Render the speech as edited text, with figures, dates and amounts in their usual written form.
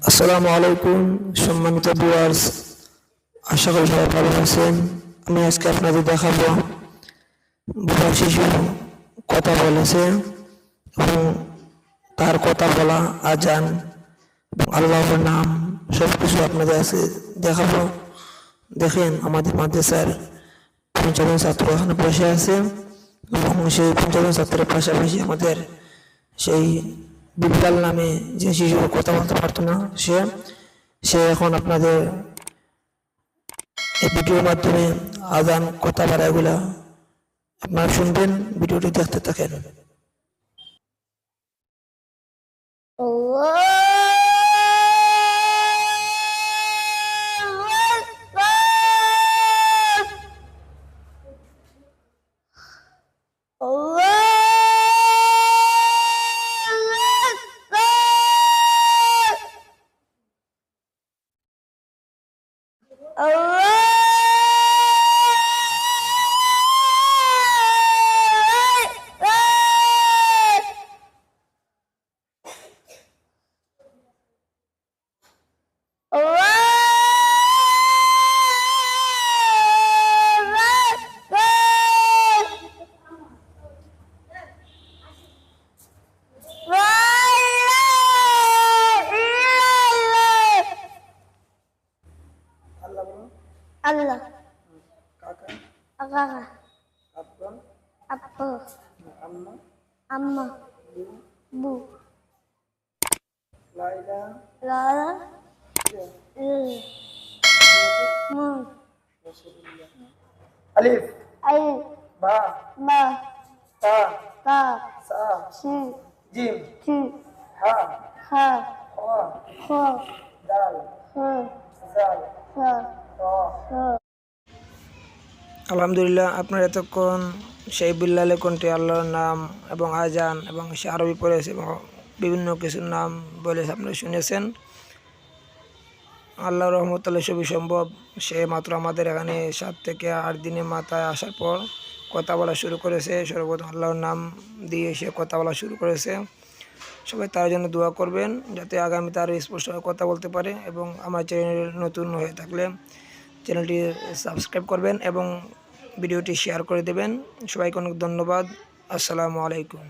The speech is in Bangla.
আসসালামু আলাইকুম সম্মানিত ভিউয়ার্স, আশা করি সবাই ভালো আছেন। আমি আজকে আপনাদের দেখাবো বুড়া শিশু কথা বলেছে এবং তার কথা বলা, আজান এবং আল্লাহর নাম সবকিছু আপনাদের আছে দেখাবো। দেখেন আমাদের মাদ্রাসার ৫০ ছাত্র এখানে বসে আছে এবং সেই ৫০ ছাত্রের পাশাপাশি আমাদের সেই বিপ্লাল নামে যে শিশু কথা বলতে পারতো না, সে এখন আপনাদের এই ভিডিওর মাধ্যমে আজান কথা বলা এগুলা আপনারা শুনবেন। ভিডিওটি দেখতে থাকেন। Allah, কাকা, Kakak, আপা, Apa, আম্মা, Amma, Bu, লাইলা, Lala, Lili, Mun, আলিফ, Ain, বা, Ba, তা, Ta, সা, Si, জিম, Ti, হা, Ha, খ, Kho, দাল, He, জাল, Sa, র। Sa. আলহামদুলিল্লাহ, আপনার এতক্ষণ সেই বিল্লালে কোনটি আল্লাহর নাম এবং আজান এবং সে আরবি পড়েছে এবং বিভিন্ন কিছুর নাম বলেছে আপনারা শুনেছেন। আল্লাহর রহমতুল্লাহ সবই সম্ভব। সে মাত্র আমাদের এখানে 7 থেকে 8 দিনের মাথায় আসার পর কথা বলা শুরু করেছে। সর্বপ্রথম আল্লাহর নাম দিয়ে সে কথা বলা শুরু করেছে। সবাই তার জন্য দোয়া করবেন যাতে আগামীতে আরও স্পষ্টভাবে কথা বলতে পারে। এবং আমার চ্যানেল নতুন হয়ে থাকলে চ্যানেলটি সাবস্ক্রাইব করবেন এবং ভিডিওটি শেয়ার করে দেবেন। সবাইকে অনেক ধন্যবাদ। আসসালামু আলাইকুম।